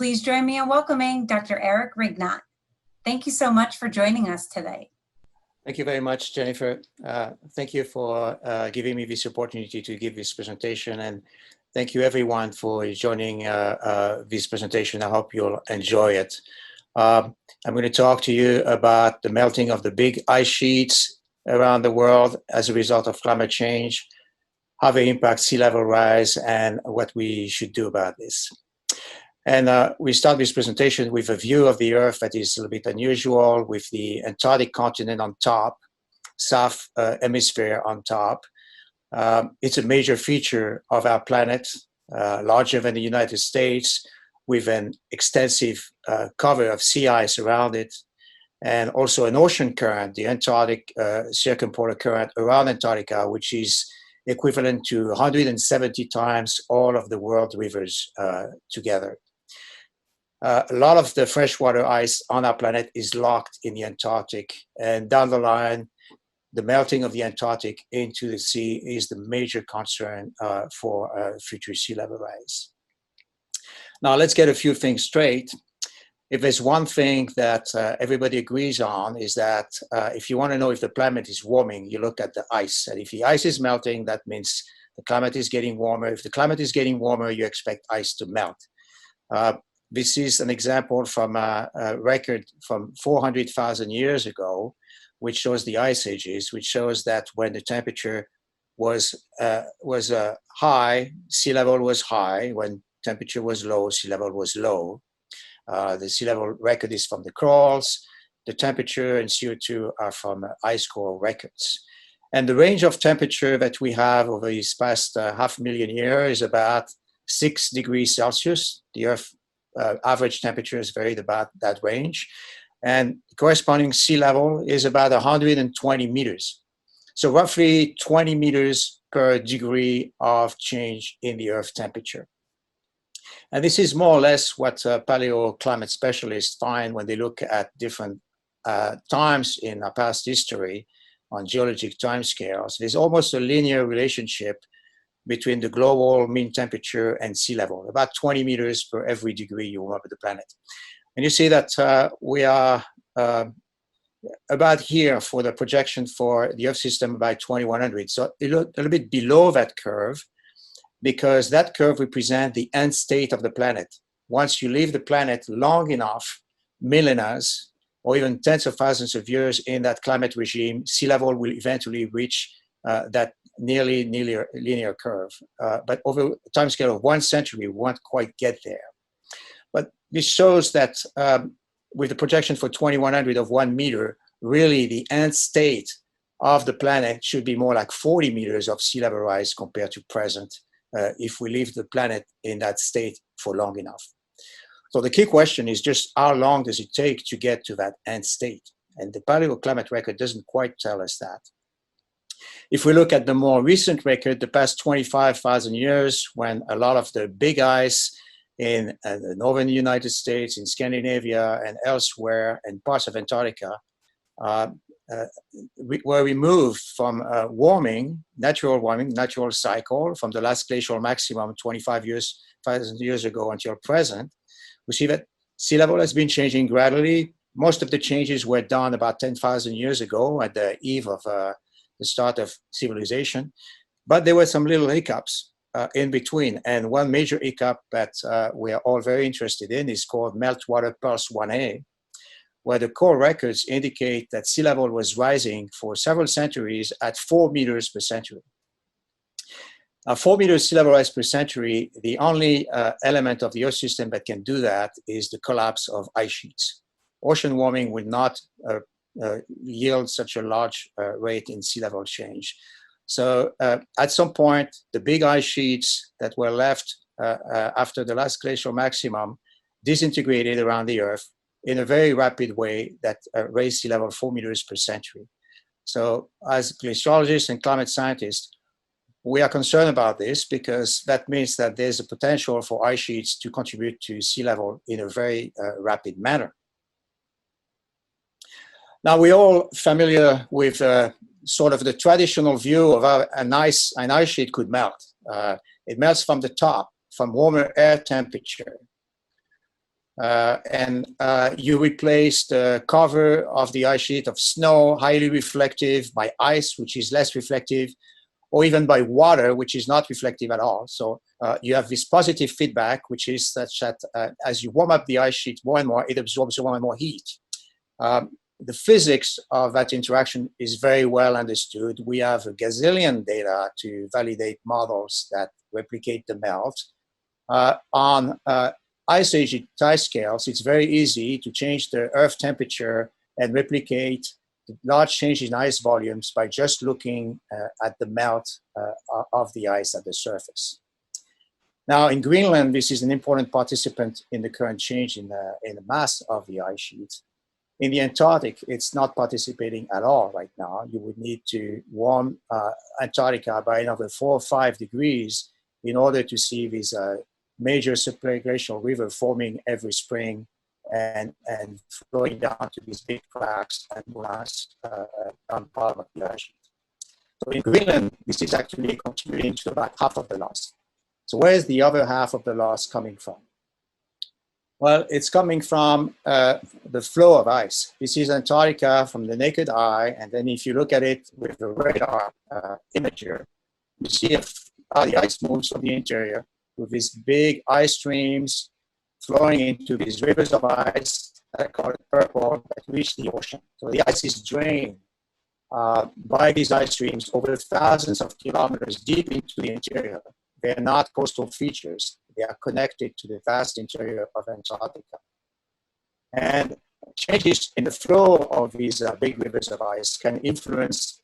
Please join me in welcoming Dr. Eric Rignot. Thank you so much for joining us today. Thank you very much, Jennifer. Thank you for giving me this opportunity to give this presentation, and thank you everyone for joining this presentation. I hope you'll enjoy it. I'm going to talk to you about the melting of the big ice sheets around the world as a result of climate change, how they impact sea level rise, and what we should do about this. And we start this presentation with a view of the Earth that is a little bit unusual, with the Antarctic continent on top, South Hemisphere on top. It's a major feature of our planet, larger than the United States, with an extensive cover of sea ice around it, and also an ocean current, the Antarctic circumpolar current around Antarctica, which is equivalent to 170 times all of the world rivers together. A lot of the freshwater ice on our planet is locked in the Antarctic, and down the line, the melting of the Antarctic into the sea is the major concern for future sea level rise. Now, let's get a few things straight. If there's one thing that everybody agrees on, is that if you want to know if the planet is warming, you look at the ice. And if the ice is melting, that means the climate is getting warmer. If the climate is getting warmer, you expect ice to melt. This is an example from a record from 400,000 years ago, which shows the ice ages, which shows that when the temperature was high, sea level was high. When temperature was low, sea level was low. The sea level record is from the corals. The temperature and CO2 are from ice core records. And the range of temperature that we have over these past 500,000 years is about 6 degrees Celsius. The Earth average temperatures varied about that range. And corresponding sea level is about 120 meters. So roughly 20 meters per degree of change in the Earth temperature. And this is more or less what paleoclimate specialists find when they look at different times in our past history on geologic timescales. There's almost a linear relationship between the global mean temperature and sea level, about 20 meters per every degree you warm up the planet. And you see that we are about here for the projection for the Earth system by 2100. So a little bit below that curve, because that curve represents the end state of the planet. Once you leave the planet long enough, millennia, or even tens of thousands of years in that climate regime, sea level will eventually reach that nearly linear curve. But over a time scale of 1 century, we won't quite get there. But this shows that with the projection for 2100 of 1 meter, really the end state of the planet should be more like 40 meters of sea level rise compared to present, if we leave the planet in that state for long enough. So the key question is just how long does it take to get to that end state? And the paleoclimate record doesn't quite tell us that. If we look at the more recent record, the past 25,000 years, when a lot of the big ice in the northern United States, in Scandinavia and elsewhere, and parts of Antarctica, were removed from warming, natural cycle, from the last glacial maximum 25,000 years ago until present, we see that sea level has been changing gradually. Most of the changes were done about 10,000 years ago at the eve of the start of civilization, but there were some little hiccups in between. And one major hiccup that we are all very interested in is called Meltwater Pulse 1A, where the core records indicate that sea level was rising for several centuries at 4 meters per century. Now, 4 meters sea level rise per century, the only element of the Earth system that can do that is the collapse of ice sheets. Ocean warming will not yield such a large rate in sea level change. So at some point, the big ice sheets that were left after the last glacial maximum disintegrated around the Earth in a very rapid way that raised sea level 4 meters per century. So as glaciologists and climate scientists, we are concerned about this because that means that there's a potential for ice sheets to contribute to sea level in a very rapid manner. Now, we're all familiar with sort of the traditional view of how an ice sheet could melt. It melts from the top, from warmer air temperature. You replace the cover of the ice sheet of snow, highly reflective, by ice, which is less reflective, or even by water, which is not reflective at all. So you have this positive feedback, which is such that as you warm up the ice sheet more and more, it absorbs more and more heat. The physics of that interaction is very well understood. We have a gazillion data to validate models that replicate the melt. On ice age time scales, it's very easy to change the Earth temperature and replicate the large change in ice volumes by just looking at the melt of the ice at the surface. Now, in Greenland, this is an important participant in the current change in the mass of the ice sheet. In the Antarctic, it's not participating at all right now. You would need to warm Antarctica by another 4 or 5 degrees in order to see this major subglacial river forming every spring and flowing down to these big cracks and morass on part of the ice sheet. So in Greenland, this is actually contributing to about half of the loss. So where's the other half of the loss coming from? Well, it's coming from the flow of ice. This is Antarctica from the naked eye, and then if you look at it with the radar imager, you see how the ice moves from the interior with these big ice streams flowing into these rivers of ice, called purple, that reach the ocean. So the ice is drained by these ice streams over thousands of kilometers deep into the interior. They're not coastal features. They are connected to the vast interior of Antarctica. And changes in the flow of these big rivers of ice can influence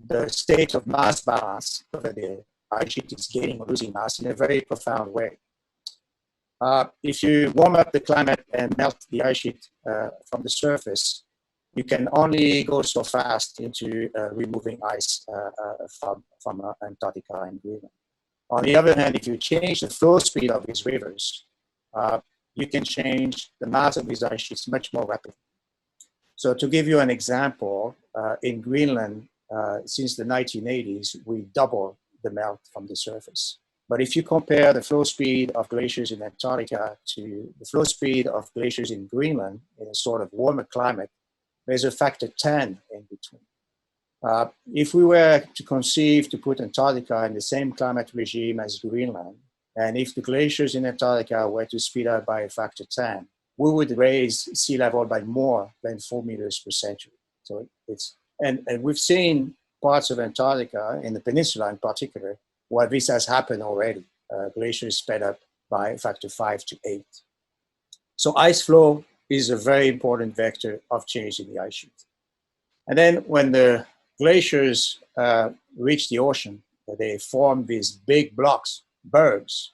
the state of mass balance, whether the ice sheet is gaining or losing mass, in a very profound way. If you warm up the climate and melt the ice sheet from the surface, you can only go so fast into removing ice from Antarctica and Greenland. On the other hand, if you change the flow speed of these rivers, you can change the mass of these ice sheets much more rapidly. So to give you an example, in Greenland, since the 1980s, we doubled the melt from the surface. But if you compare the flow speed of glaciers in Antarctica to the flow speed of glaciers in Greenland, in a sort of warmer climate, there's a factor 10 in between. If we were to conceive to put Antarctica in the same climate regime as Greenland, and if the glaciers in Antarctica were to speed up by a factor 10, we would raise sea level by more than 4 meters per century. So and we've seen parts of Antarctica, in the peninsula in particular, where this has happened already. Glaciers sped up by a factor 5 to 8. So ice flow is a very important vector of change in the ice sheet. And then when the glaciers reach the ocean, they form these big blocks, bergs.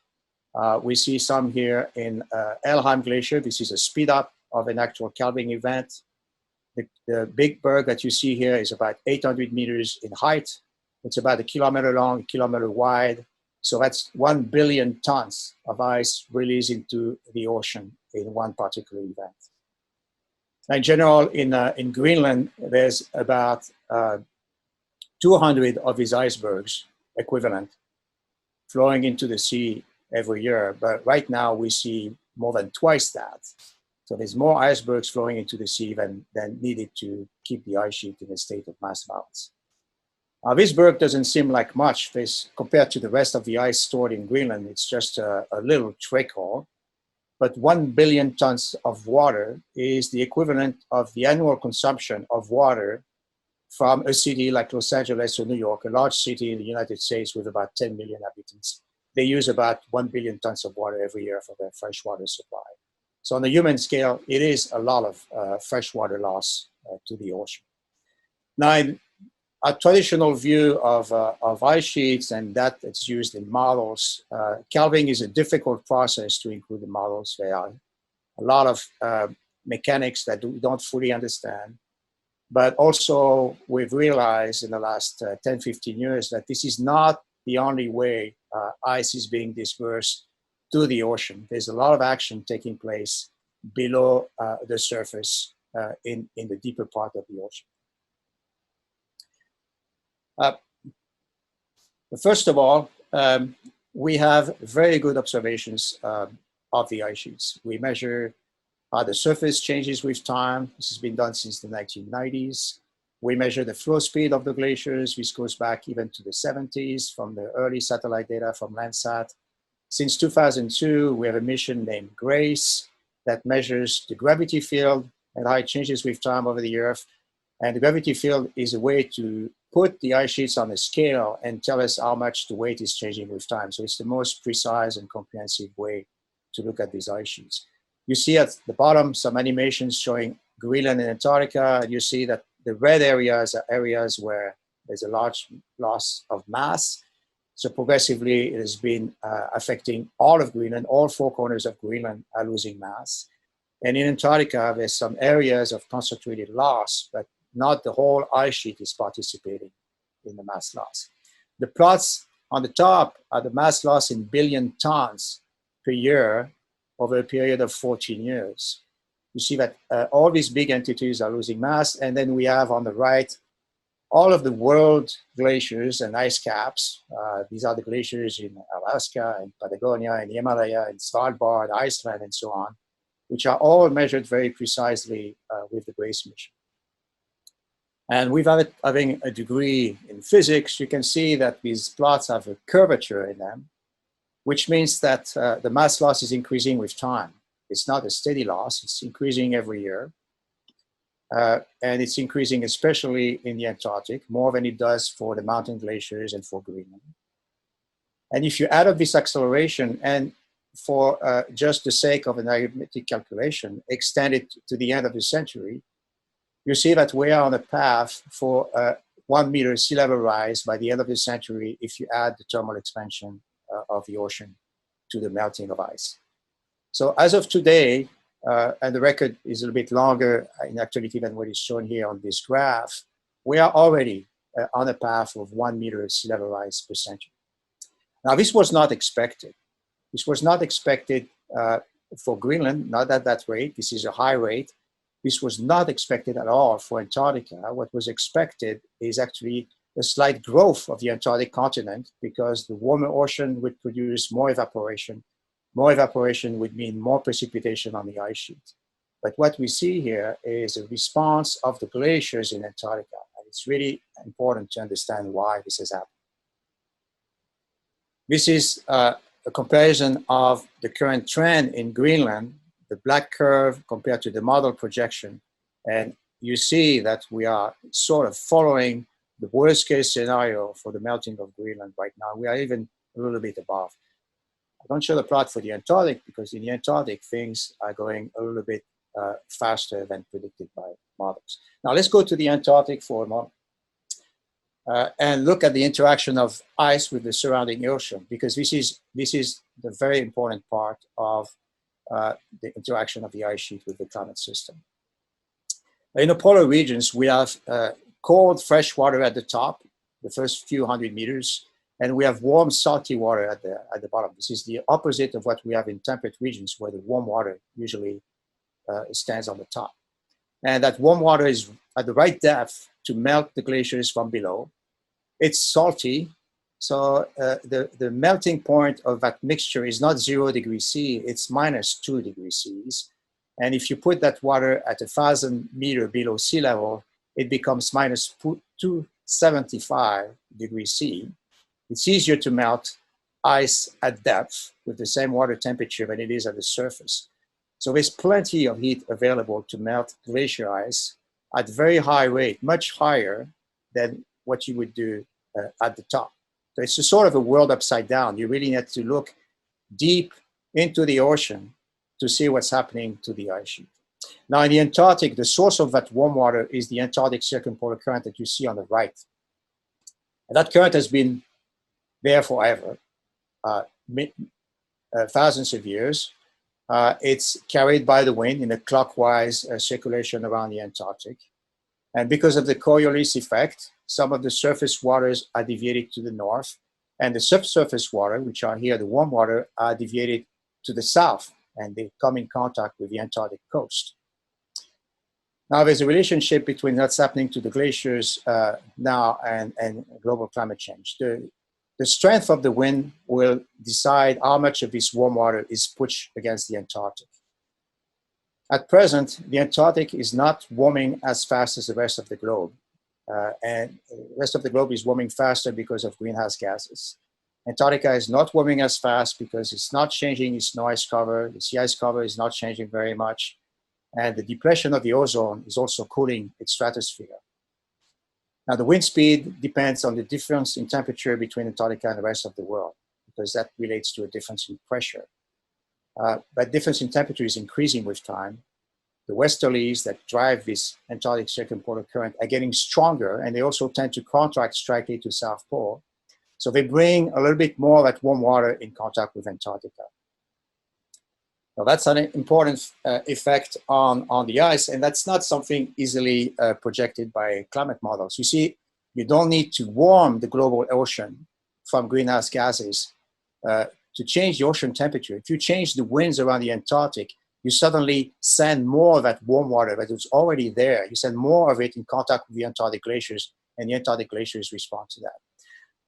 We see some here in Elheim Glacier. This is a speed up of an actual calving event. The big berg that you see here is about 800 meters in height. It's about 1 kilometer long, 1 kilometer wide. So that's 1 billion tons of ice released into the ocean in one particular event. In general, in Greenland, there's about 200 of these icebergs equivalent flowing into the sea every year. But right now we see more than twice that. So there's more icebergs flowing into the sea than needed to keep the ice sheet in a state of mass balance. This berg doesn't seem like much. Compared to the rest of the ice stored in Greenland, it's just a little trickle. But 1 billion tons of water is the equivalent of the annual consumption of water from a city like Los Angeles or New York, a large city in the United States with about 10 million inhabitants. They use about 1 billion tons of water every year for their freshwater supply. So on the human scale, it is a lot of freshwater loss to the ocean. Now, a traditional view of ice sheets and that's used in models, calving is a difficult process to include in models. There are a lot of mechanics that we don't fully understand. But also, we've realized in the last 10, 15 years that this is not the only way ice is being dispersed to the ocean. There's a lot of action taking place below the surface in the deeper part of the ocean. First of all, we have very good observations of the ice sheets. We measure how the surface changes with time. This has been done since the 1990s. We measure the flow speed of the glaciers. This goes back even to the 70s from the early satellite data from Landsat. Since 2002, we have a mission named GRACE that measures the gravity field and how it changes with time over the Earth. And the gravity field is a way to put the ice sheets on a scale and tell us how much the weight is changing with time. So it's the most precise and comprehensive way to look at these ice sheets. You see at the bottom some animations showing Greenland and Antarctica, and you see that the red areas are areas where there's a large loss of mass. So progressively, it has been affecting all of Greenland. All four corners of Greenland are losing mass. And in Antarctica, there's some areas of concentrated loss, but not the whole ice sheet is participating in the mass loss. The plots on the top are the mass loss in billion tons per year over a period of 14 years. You see that all these big entities are losing mass. And then we have on the right all of the world glaciers and ice caps. These are the glaciers in Alaska and Patagonia and Himalaya and Svalbard, Iceland, and so on, which are all measured very precisely with the GRACE mission. And without having a degree in physics, you can see that these plots have a curvature in them, which means that the mass loss is increasing with time. It's not a steady loss, it's increasing every year. And it's increasing especially in the Antarctic, more than it does for the mountain glaciers and for Greenland. And if you add up this acceleration and for just the sake of an arithmetic calculation, extend it to the end of the century, you see that we are on a path for 1 meter sea level rise by the end of the century if you add the thermal expansion of the ocean to the melting of ice. So as of today, and the record is a little bit longer in actuality than what is shown here on this graph, we are already on a path of 1 meter sea level rise per century. Now, this was not expected. This was not expected for Greenland, not at that rate. This is a high rate. This was not expected at all for Antarctica. What was expected is actually a slight growth of the Antarctic continent because the warmer ocean would produce more evaporation. More evaporation would mean more precipitation on the ice sheet. But what we see here is a response of the glaciers in Antarctica. And it's really important to understand why this has happened. This is a comparison of the current trend in Greenland, the black curve compared to the model projection. And you see that we are sort of following the worst case scenario for the melting of Greenland right now. We are even a little bit above. I don't show the plot for the Antarctic because in the Antarctic, things are going a little bit faster than predicted by models. Now let's go to the Antarctic for a moment and look at the interaction of ice with the surrounding ocean, because this is the very important part of the interaction of the ice sheet with the climate system. In the polar regions, we have cold fresh water at the top, the first few hundred meters, and we have warm salty water at the bottom. This is the opposite of what we have in temperate regions where the warm water usually stands on the top. And that warm water is at the right depth to melt the glaciers from below. It's salty, so the melting point of that mixture is not 0 degrees C, it's -2 degrees C. And if you put that water at 1,000 meters below sea level, it becomes -275 degrees C. It's easier to melt ice at depth with the same water temperature than it is at the surface. So there's plenty of heat available to melt glacier ice at very high rate, much higher than what you would do at the top. So it's a sort of a world upside down. You really need to look deep into the ocean to see what's happening to the ice sheet. Now in the Antarctic, the source of that warm water is the Antarctic circumpolar current that you see on the right. And that current has been there forever, thousands of years. It's carried by the wind in a clockwise circulation around the Antarctic. And because of the Coriolis effect, some of the surface waters are deviated to the north, and the subsurface water, which are here, the warm water, are deviated to the south, and they come in contact with the Antarctic coast. Now, there's a relationship between what's happening to the glaciers now and global climate change. The strength of the wind will decide how much of this warm water is pushed against the Antarctic. At present, the Antarctic is not warming as fast as the rest of the globe. And the rest of the globe is warming faster because of greenhouse gases. Antarctica is not warming as fast because it's not changing its snow ice cover. The sea ice cover is not changing very much. And the depletion of the ozone is also cooling its stratosphere. Now, the wind speed depends on the difference in temperature between Antarctica and the rest of the world, because that relates to a difference in pressure. But difference in temperature is increasing with time. The westerlies that drive this Antarctic circumpolar current are getting stronger, and they also tend to contract slightly to South Pole. So they bring a little bit more of that warm water in contact with Antarctica. Now that's an important effect on the ice, and that's not something easily projected by climate models. You see, you don't need to warm the global ocean from greenhouse gases to change the ocean temperature. If you change the winds around the Antarctic, you suddenly send more of that warm water that was already there. You send more of it in contact with the Antarctic glaciers, and the Antarctic glaciers respond to that.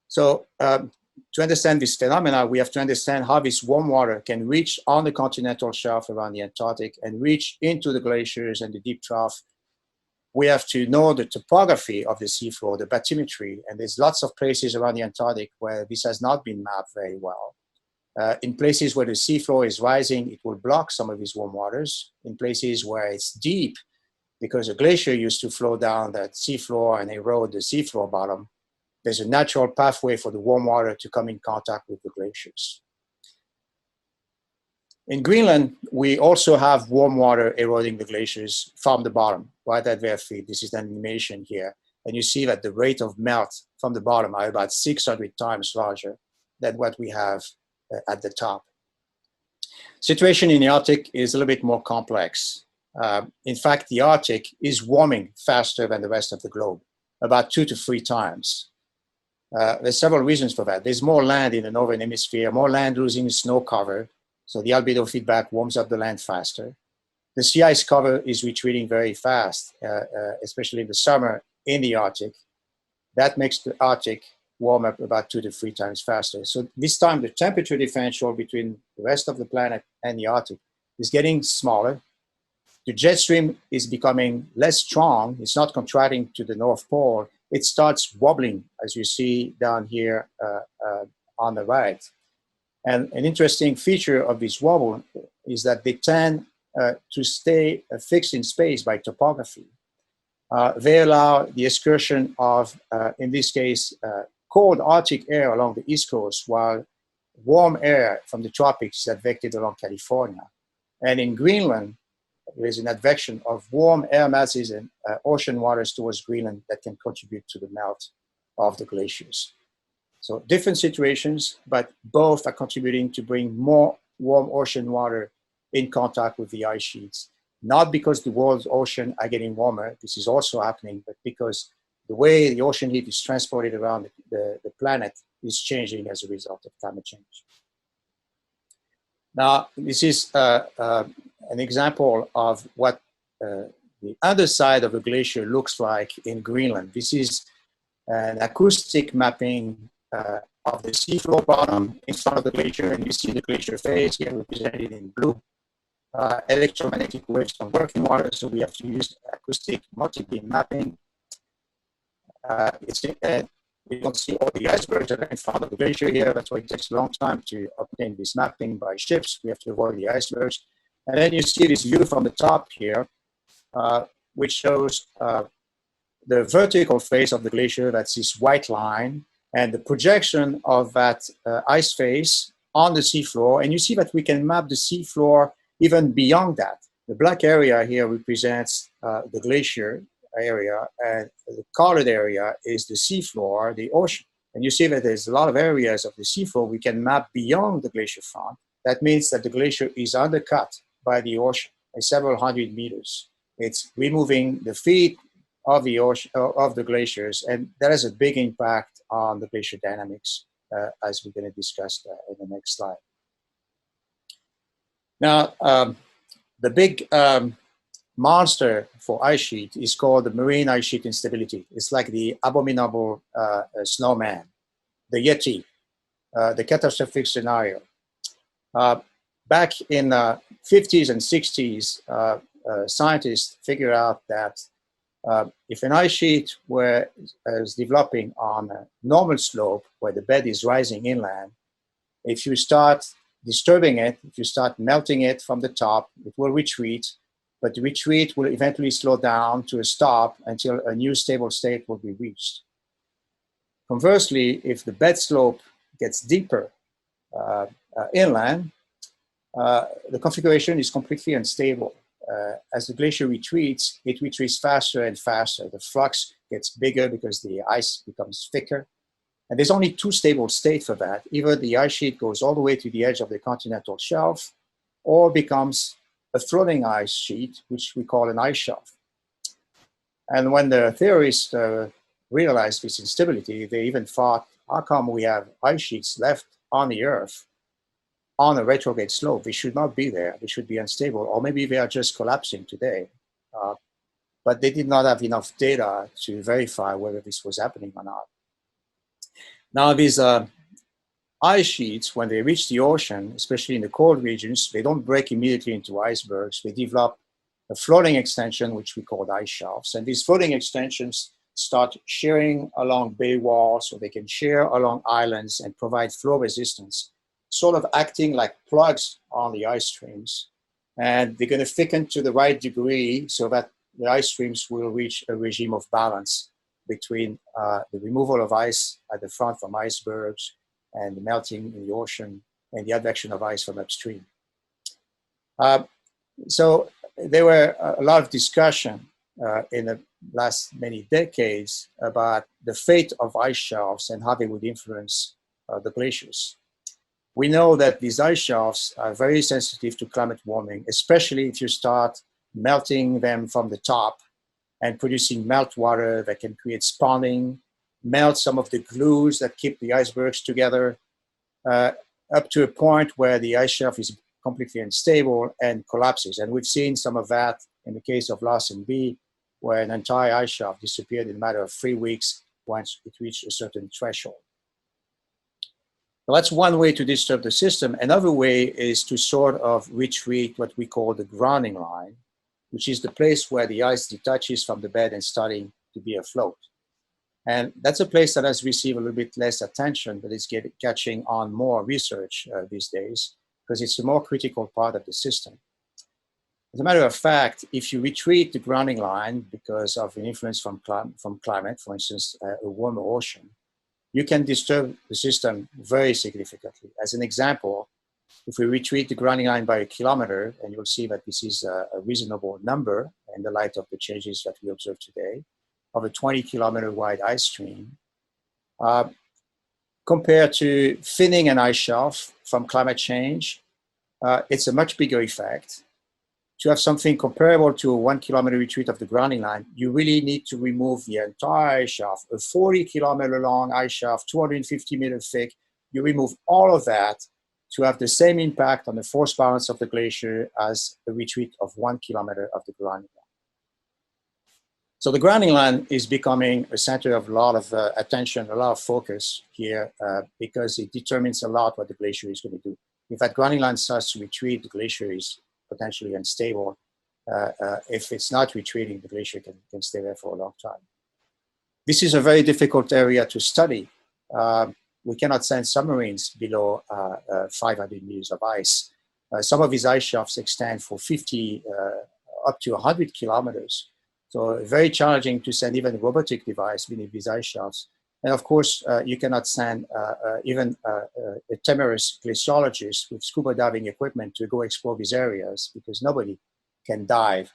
So to understand this phenomena, we have to understand how this warm water can reach on the continental shelf around the Antarctic and reach into the glaciers and the deep trough. We have to know the topography of the seafloor, the bathymetry, and there's lots of places around the Antarctic where this has not been mapped very well. In places where the seafloor is rising, it will block some of these warm waters. In places where it's deep, because a glacier used to flow down that seafloor and erode the seafloor bottom, there's a natural pathway for the warm water to come in contact with the glaciers. In Greenland, we also have warm water eroding the glaciers from the bottom, right at their feet. This is an animation here. And you see that the rate of melt from the bottom are about 600 times larger than what we have at the top. Situation in the Arctic is a little bit more complex. In fact, the Arctic is warming faster than the rest of the globe, about 2 to 3 times. There's several reasons for that. There's more land in the northern hemisphere, more land losing snow cover, so the albedo feedback warms up the land faster. The sea ice cover is retreating very fast, especially in the summer in the Arctic. That makes the Arctic warm up about 2 to 3 times faster. So this time the temperature differential between the rest of the planet and the Arctic is getting smaller. The jet stream is becoming less strong. It's not contracting to the North Pole. It starts wobbling, as you see down here on the right. And an interesting feature of this wobble is that they tend to stay fixed in space by topography. They allow the excursion of, in this case, cold Arctic air along the East Coast, while warm air from the tropics is advected along California. And in Greenland, there is an advection of warm air masses and ocean waters towards Greenland that can contribute to the melt of the glaciers. So different situations, but both are contributing to bring more warm ocean water in contact with the ice sheets. Not because the world's ocean are getting warmer, this is also happening, but because the way the ocean heat is transported around the planet is changing as a result of climate change. Now, this is an example of what the underside of a glacier looks like in Greenland. This is an acoustic mapping of the seafloor bottom in front of the glacier, and you see the glacier face here represented in blue. Electromagnetic waves don't work in water, so we have to use acoustic multi-beam mapping. We don't see all the icebergs that are in front of the glacier here. That's why it takes a long time to obtain this mapping by ships. We have to avoid the icebergs. And then you see this view from the top here, which shows the vertical face of the glacier. That's this white line, and the projection of that ice face on the seafloor. And you see that we can map the seafloor even beyond that. The black area here represents the glacier area, and the colored area is the seafloor, the ocean. And you see that there's a lot of areas of the seafloor we can map beyond the glacier front. That means that the glacier is undercut by the ocean by several hundred meters. It's removing the feet of the ocean, of the glaciers, and that has a big impact on the glacier dynamics, as we're going to discuss in the next slide. Now, the big monster for ice sheet is called the marine ice sheet instability. It's like the abominable snowman, the Yeti, the catastrophic scenario. Back in the 50s and 60s, scientists figured out that if an ice sheet is developing on a normal slope where the bed is rising inland, if you start disturbing it, if you start melting it from the top, it will retreat, but the retreat will eventually slow down to a stop until a new stable state will be reached. Conversely, if the bed slope gets deeper inland, the configuration is completely unstable. As the glacier retreats, it retreats faster and faster. The flux gets bigger because the ice becomes thicker. And there's only two stable states for that. Either the ice sheet goes all the way to the edge of the continental shelf or becomes a floating ice sheet, which we call an ice shelf. And when the theorists realized this instability, they even thought, how come we have ice sheets left on the Earth on a retrograde slope? They should not be there. They should be unstable, or maybe they are just collapsing today. But they did not have enough data to verify whether this was happening or not. Now, these ice sheets, when they reach the ocean, especially in the cold regions, they don't break immediately into icebergs. They develop a floating extension, which we call ice shelves. And these floating extensions start shearing along bay walls, so they can shear along islands and provide flow resistance, sort of acting like plugs on the ice streams. And they're going to thicken to the right degree so that the ice streams will reach a regime of balance between the removal of ice at the front from icebergs and the melting in the ocean and the advection of ice from upstream. So there were a lot of discussion in the last many decades about the fate of ice shelves and how they would influence the glaciers. We know that these ice shelves are very sensitive to climate warming, especially if you start melting them from the top and producing meltwater that can create spawning, melt some of the glues that keep the icebergs together, up to a point where the ice shelf is completely unstable and collapses. And we've seen some of that in the case of Larsen B, where an entire ice shelf disappeared in a matter of 3 weeks once it reached a certain threshold. So that's one way to disturb the system. Another way is to sort of retreat what we call the grounding line, which is the place where the ice detaches from the bed and starting to be afloat. And that's a place that has received a little bit less attention, but it's catching on more research these days because it's a more critical part of the system. As a matter of fact, if you retreat the grounding line because of an influence from climate, for instance, a warmer ocean, you can disturb the system very significantly. As an example, if we retreat the grounding line by 1 kilometer, and you'll see that this is a reasonable number in the light of the changes that we observe today, of a 20-kilometer wide ice stream, compared to thinning an ice shelf from climate change, it's a much bigger effect. To have something comparable to a 1 kilometer retreat of the grounding line, you really need to remove the entire ice shelf, a 40-kilometer long ice shelf, 250 meters thick. You remove all of that to have the same impact on the force balance of the glacier as a retreat of 1 kilometer of the grounding line. So the grounding line is becoming a center of a lot of attention, a lot of focus here because it determines a lot what the glacier is going to do. If that grounding line starts to retreat, the glacier is potentially unstable. If it's not retreating, the glacier can stay there for a long time. This is a very difficult area to study. We cannot send submarines below 500 meters of ice. Some of these ice shelves extend for 50 up to 100 kilometers. So very challenging to send even a robotic device beneath these ice shelves. And of course, you cannot send even a temerarious glaciologist with scuba diving equipment to go explore these areas because nobody can dive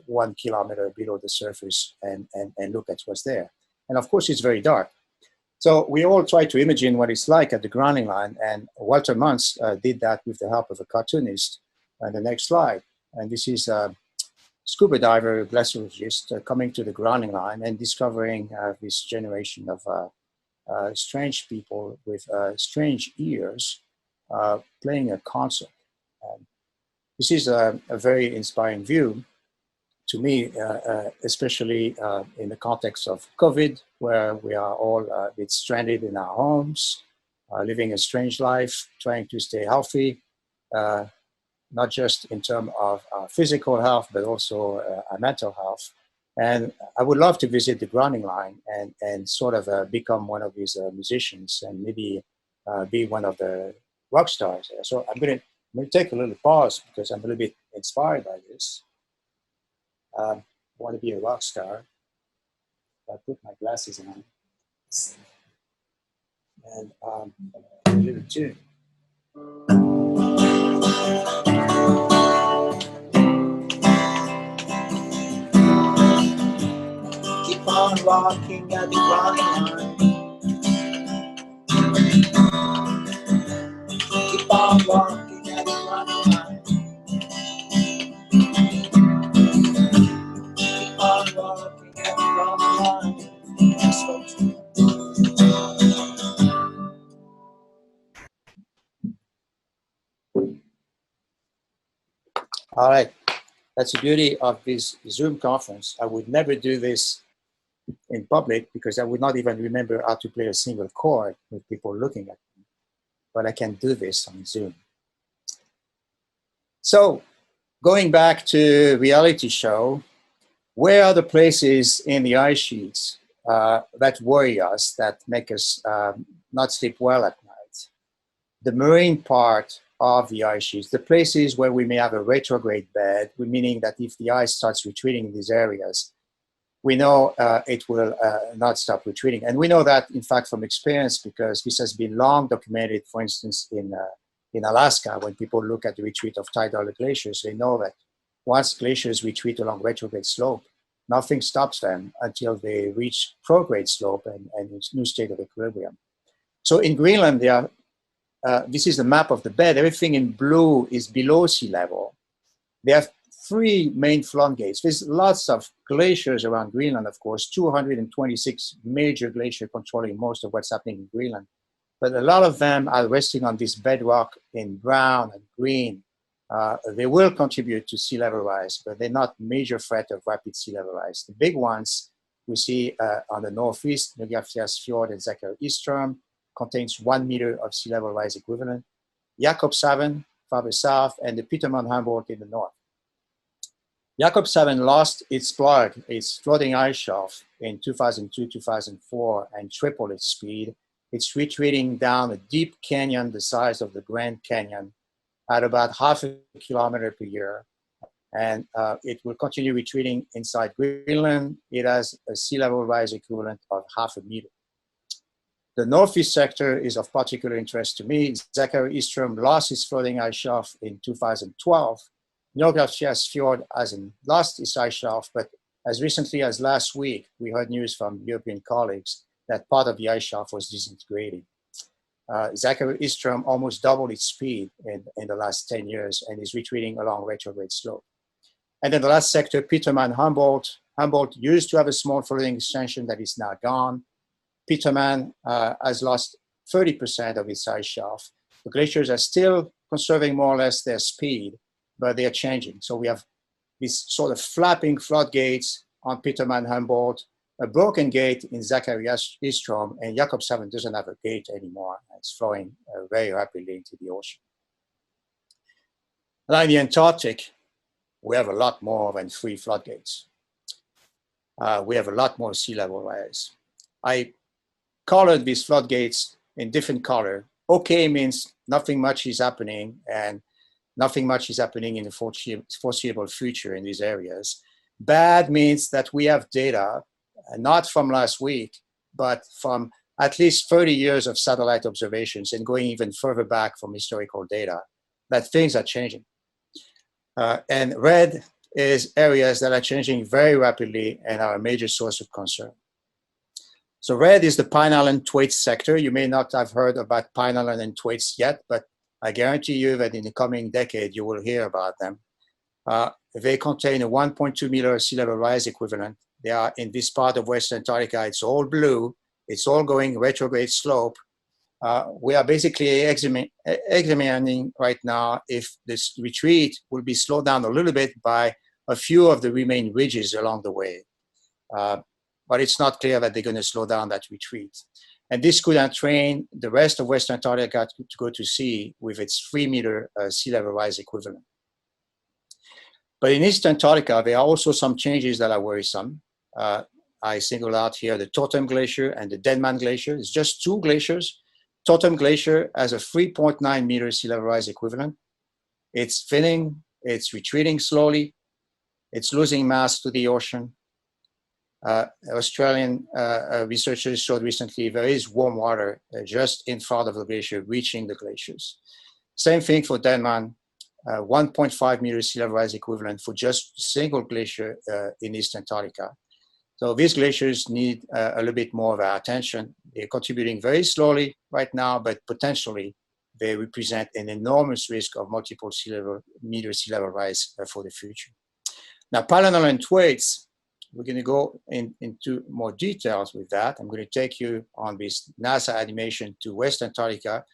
1 kilometer below the surface and look at what's there. And of course, it's very dark. So we all try to imagine what it's like at the grounding line. And Walter Muntz did that with the help of a cartoonist. And the next slide. And this is scuba diver, glaciologist coming to the grounding line and discovering this generation of strange people with strange ears playing a concert. This is a very inspiring view to me, especially in the context of COVID, where we are all a bit stranded in our homes, living a strange life, trying to stay healthy. not just in terms of physical health, but also our mental health. And I would love to visit the grounding line and sort of become one of these musicians and maybe be one of the rock stars there. So I'm going to take a little pause because I'm a little bit inspired by this. I want to be a rock star. I put my glasses on and a little tune. Keep on walking at the grounding line. Keep on walking at the grounding line. Keep on walking at the grounding line. All right, that's the beauty of this Zoom conference. I would never do this in public because I would not even remember how to play a single chord with people looking at me. But I can do this on Zoom. So going back to reality show, where are the places in the ice sheets that worry us, that make us not sleep well at night? The marine part of the ice sheets, the places where we may have a retrograde bed, meaning that if the ice starts retreating in these areas, we know it will not stop retreating. And we know that, in fact, from experience, because this has been long documented, for instance, in Alaska, when people look at the retreat of tidal glaciers, they know that once glaciers retreat along retrograde slope, nothing stops them until they reach prograde slope and a new state of equilibrium. So in Greenland, there are this is the map of the bed. Everything in blue is below sea level. They have three main floodgates. There's lots of glaciers around Greenland, of course, 226 major glaciers controlling most of what's happening in Greenland. But a lot of them are resting on this bedrock in brown and green. They will contribute to sea level rise, but they're not major threat of rapid sea level rise. The big ones we see on the northeast, Nordjyllands Fjord and Zachary Eastrom, contains 1 meter of sea level rise equivalent. Jakobshavn farther south, and the Petermann Humboldt in the north. Jakobshavn lost its plug, its floating ice shelf, in 2002-2004 and tripled its speed. It's retreating down a deep canyon the size of the Grand Canyon at about half a kilometer per year. And it will continue retreating inside Greenland. It has a sea level rise equivalent of half a meter. The northeast sector is of particular interest to me. Zachary Eastrom lost his floating ice shelf in 2012. Nordjyllands Fjord hasn't lost its ice shelf, but as recently as last week, we heard news from European colleagues that part of the ice shelf was disintegrating. Zachary Eastrom almost doubled its speed in the last 10 years and is retreating along retrograde slope. And then the last sector, Petermann Humboldt. Humboldt used to have a small floating extension that is now gone. Petermann has lost 30% of its ice shelf. The glaciers are still conserving more or less their speed, but they are changing. So we have these sort of flapping floodgates on Petermann Humboldt, a broken gate in Zachary Eastrom, and Jakobshavn doesn't have a gate anymore. It's flowing very rapidly into the ocean. Now in the Antarctic, we have a lot more than 3 floodgates. We have a lot more sea level rise. I colored these floodgates in different color. Okay means nothing much is happening, and nothing much is happening in the foreseeable future in these areas. Bad means that we have data, not from last week, but from at least 30 years of satellite observations and going even further back from historical data, that things are changing. And red is areas that are changing very rapidly and are a major source of concern. So red is the Pine Island Thwaites sector. You may not have heard about Pine Island and Thwaites yet, but I guarantee you that in the coming decade, you will hear about them. They contain a 1.2 meter sea level rise equivalent. They are in this part of Western Antarctica. It's all blue. It's all going retrograde slope. We are basically examining right now if this retreat will be slowed down a little bit by a few of the remaining ridges along the way. But it's not clear that they're going to slow down that retreat. And this could entrain the rest of Western Antarctica to go to sea with its 3 meter sea level rise equivalent. But in East Antarctica, there are also some changes that are worrisome. I single out here the Totem Glacier and the Denman Glacier. It's just two glaciers. Totem Glacier has a 3.9 meter sea level rise equivalent. It's thinning, it's retreating slowly, it's losing mass to the ocean. Australian researchers showed recently there is warm water just in front of the glacier reaching the glaciers. Same thing for Denman, 1.5 meter sea level rise equivalent for just a single glacier in East Antarctica. So these glaciers need a little bit more of our attention. They're contributing very slowly right now, but potentially they represent an enormous risk of multiple meter sea level rise for the future. Now, Palinol and Thwaites, we're going to go into more details with that. I'm going to take you on this NASA animation to West Antarctica,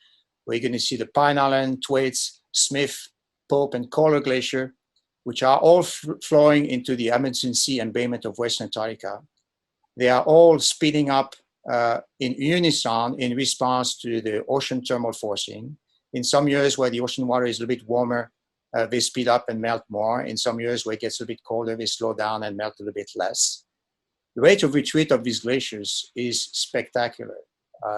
where you're going to see the Pine Island, Thwaites, Smith, Pope, and Kohler Glacier, which are all flowing into the Amundsen Sea embayment of West Antarctica. They are all speeding up in unison in response to the ocean thermal forcing. In some years where the ocean water is a little bit warmer, they speed up and melt more. In some years where it gets a little bit colder, they slow down and melt a little bit less. The rate of retreat of these glaciers is spectacular.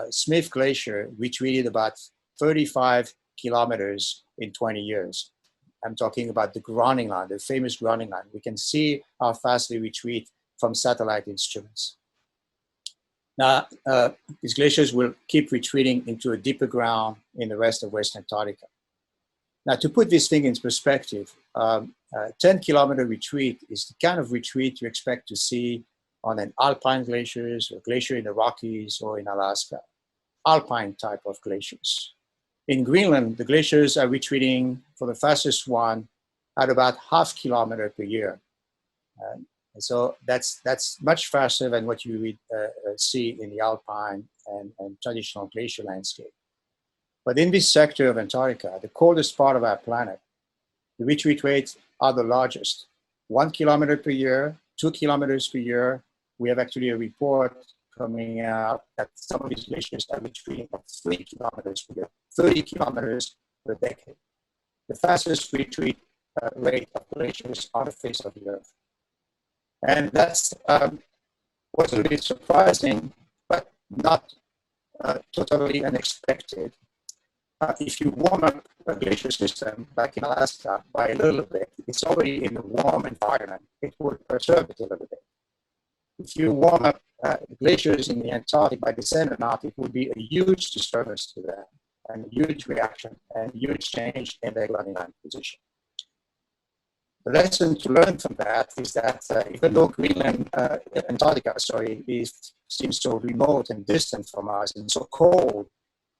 Smith Glacier retreated about 35 kilometers in 20 years. I'm talking about the grounding line, the famous grounding line. We can see how fast they retreat from satellite instruments. Now, these glaciers will keep retreating into a deeper ground in the rest of West Antarctica. Now, to put this thing in perspective, 10-kilometer retreat is the kind of retreat you expect to see on an alpine glaciers, or glacier in the Rockies or in Alaska, alpine type of glaciers. In Greenland, the glaciers are retreating for the fastest one at about half kilometer per year. And so that's much faster than what you would see in the alpine and traditional glacier landscape. But in this sector of Antarctica, the coldest part of our planet, the retreat rates are the largest. 1 kilometer per year, 2 kilometers per year. We have actually a report coming out that some of these glaciers are retreating at 3 kilometers per year, 30 kilometers per decade. The fastest retreat rate of glaciers on the face of the Earth. And that's was a little bit surprising, but not totally unexpected. If you warm up a glacier system, like in Alaska, by a little bit, it's already in a warm environment. It would perturb it a little bit. If you warm up glaciers in the Antarctic by the same amount, it would be a huge disturbance to them, and a huge reaction, and a huge change in their grounding line position. The lesson to learn from that is that even though Greenland, Antarctica, seems so remote and distant from us and so cold,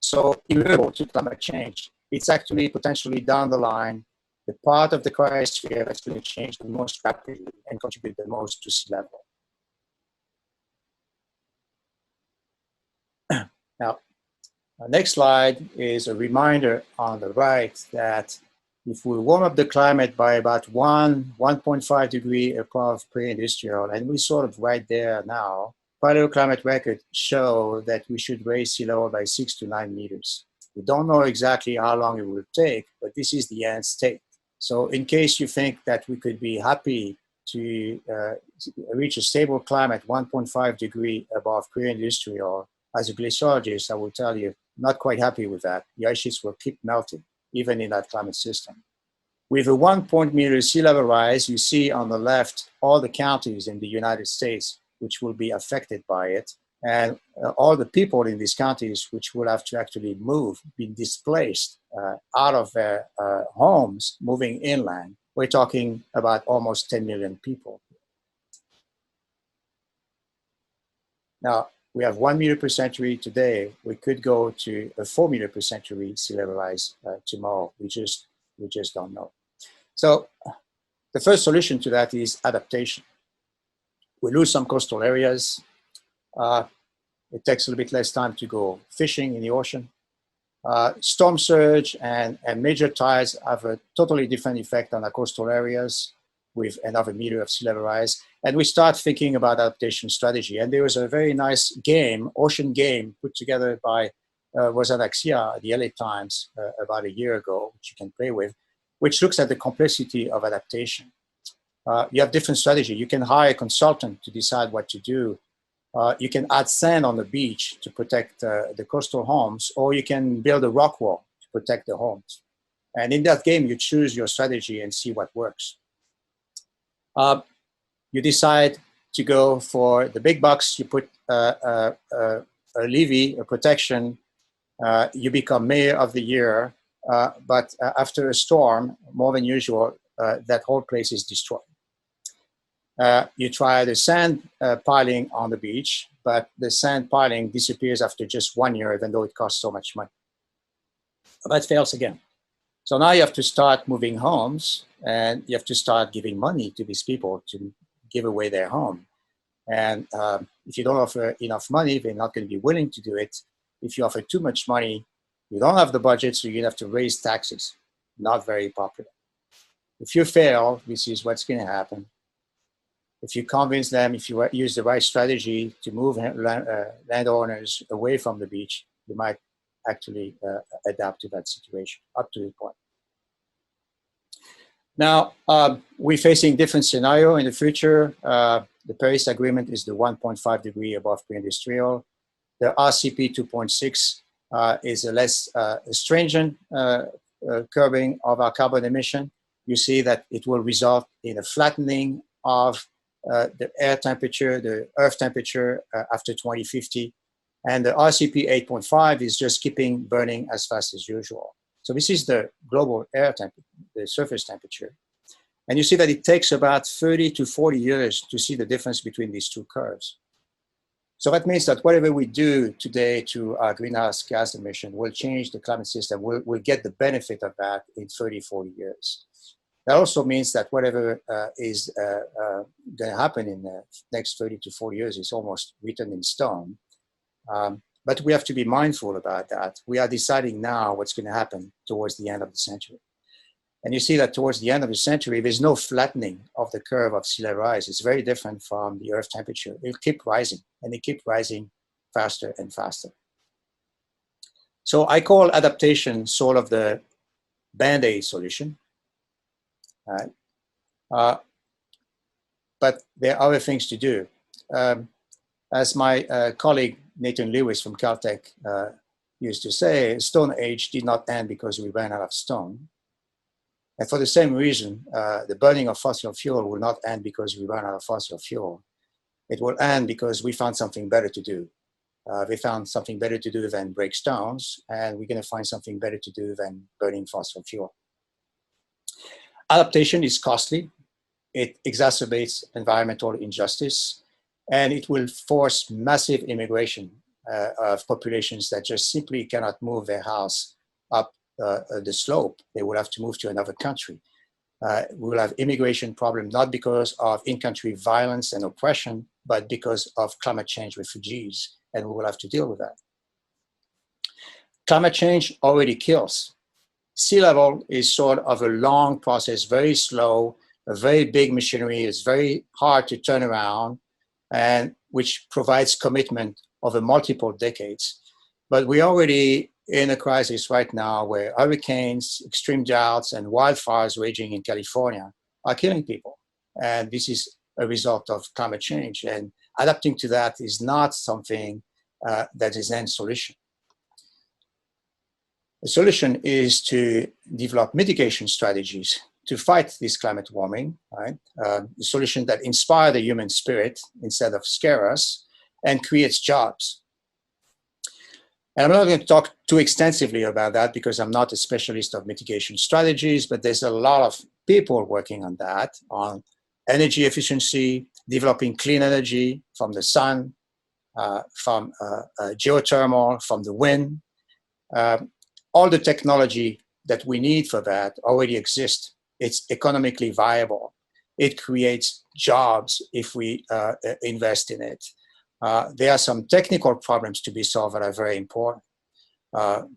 so immutable to climate change, it's actually potentially down the line the part of the cryosphere that's going to change the most rapidly and contribute the most to sea level. Now, our next slide is a reminder on the right that if we warm up the climate by about 1.5 degrees above pre-industrial, and we're sort of right there now, paleoclimate records show that we should raise sea level by 6 to 9 meters. We don't know exactly how long it will take, but this is the end state. So in case you think that we could be happy to reach a stable climate 1.5 degrees above pre-industrial, as a glaciologist, I will tell you, not quite happy with that. The ice sheets will keep melting, even in that climate system. With a 1 meter sea level rise, you see on the left all the counties in the United States which will be affected by it, and all the people in these counties which will have to actually move, be displaced out of their homes, moving inland. We're talking about almost 10 million people. Now, we have 1 meter per century today. We could go to a 4 meter per century sea level rise tomorrow. We just don't know. So the first solution to that is adaptation. We lose some coastal areas. It takes a little bit less time to go fishing in the ocean. Storm surge and major tides have a totally different effect on our coastal areas with another meter of sea level rise. And we start thinking about adaptation strategy. And there was a very nice game, ocean game, put together by Axia at the LA Times about a year ago, which you can play with, which looks at the complexity of adaptation. You have different strategy. You can hire a consultant to decide what to do. You can add sand on the beach to protect the coastal homes, or you can build a rock wall to protect the homes. And in that game, you choose your strategy and see what works. You decide to go for the big bucks. You put a levy, a protection. You become mayor of the year. But after a storm, more than usual, that whole place is destroyed. You try the sand piling on the beach, but the sand piling disappears after just 1 year, even though it costs so much money. That fails again. So now you have to start moving homes, and you have to start giving money to these people to give away their home. And if you don't offer enough money, they're not going to be willing to do it. If you offer too much money, you don't have the budget, so you have to raise taxes. Not very popular. If you fail, this is what's going to happen. If you convince them, if you use the right strategy to move landowners away from the beach, you might actually adapt to that situation up to the point. Now, we're facing different scenario in the future. The Paris Agreement is the 1.5 degree above pre-industrial. The RCP 2.6 is a less stringent curbing of our carbon emission. You see that it will result in a flattening of the air temperature, the earth temperature after 2050. And the RCP 8.5 is just keeping burning as fast as usual. So this is the global air temperature, the surface temperature. And you see that it takes about 30 to 40 years to see the difference between these two curves. So that means that whatever we do today to our greenhouse gas emission will change the climate system. We'll get the benefit of that in 30, 40 years. That also means that whatever is going to happen in the next 30 to 40 years is almost written in stone. But we have to be mindful about that. We are deciding now what's going to happen towards the end of the century. And you see that towards the end of the century, there's no flattening of the curve of sea level rise. It's very different from the Earth temperature. It'll keep rising, and it keep rising faster and faster. So I call adaptation sort of the Band-Aid solution. But there are other things to do. As my colleague Nathan Lewis from Caltech used to say, Stone Age did not end because we ran out of stone. And for the same reason, the burning of fossil fuel will not end because we ran out of fossil fuel. It will end because we found something better to do. We found something better to do than break stones, and we're going to find something better to do than burning fossil fuel. Adaptation is costly. It exacerbates environmental injustice, and it will force massive immigration of populations that just simply cannot move their house up the slope. They will have to move to another country. We will have immigration problem, not because of in-country violence and oppression, but because of climate change refugees, and we will have to deal with that. Climate change already kills. Sea level is sort of a long process, very slow, a very big machinery. It's very hard to turn around, and which provides commitment over multiple decades. But we're already in a crisis right now where hurricanes, extreme droughts, and wildfires raging in California are killing people. And this is a result of climate change. And adapting to that is not something that is an solution. The solution is to develop mitigation strategies to fight this climate warming, right? The solution that inspire the human spirit instead of scare us and creates jobs. And I'm not going to talk too extensively about that because I'm not a specialist of mitigation strategies, but there's a lot of people working on that, on energy efficiency, developing clean energy from the sun, from geothermal, from the wind. All the technology that we need for that already exists. It's economically viable. It creates jobs if we invest in it. There are some technical problems to be solved that are very important.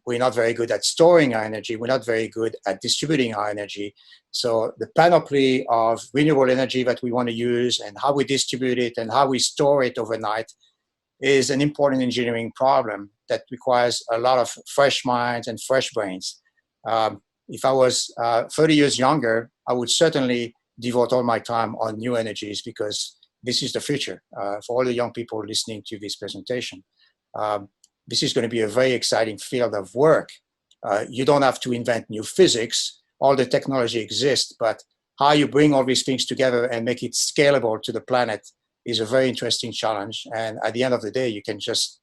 We're not very good at storing our energy. We're not very good at distributing our energy. So the panoply of renewable energy that we want to use and how we distribute it and how we store it overnight is an important engineering problem that requires a lot of fresh minds and fresh brains. If I was 30 years younger, I would certainly devote all my time on new energies because this is the future. For all the young people listening to this presentation, this is going to be a very exciting field of work. You don't have to invent new physics. All the technology exists, but how you bring all these things together and make it scalable to the planet is a very interesting challenge. And at the end of the day, you can just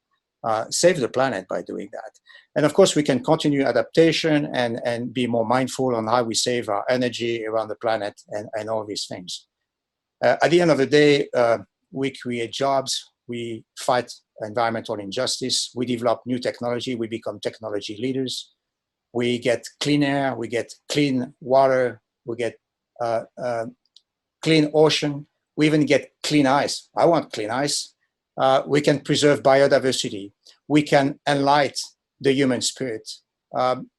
save the planet by doing that. And of course, we can continue adaptation and be more mindful on how we save our energy around the planet and all these things. At the end of the day, we create jobs, we fight environmental injustice, we develop new technology, we become technology leaders, we get clean air, we get clean water, we get clean ocean, we even get clean ice. I want clean ice. We can preserve biodiversity. We can enlighten the human spirit.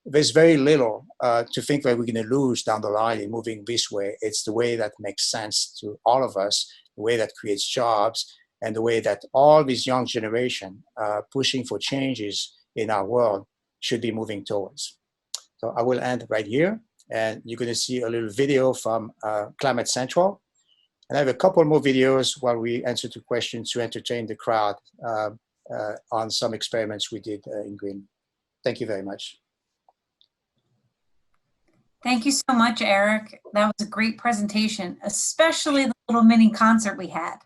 There's very little to think that we're going to lose down the line in moving this way. It's the way that makes sense to all of us, the way that creates jobs, and the way that all this young generation pushing for changes in our world should be moving towards. So I will end right here, and you're going to see a little video from Climate Central. And I have a couple more videos while we answer to questions to entertain the crowd on some experiments we did in Greenland. Thank you very much. Thank you so much, Eric. That was a great presentation, especially the little mini concert we had.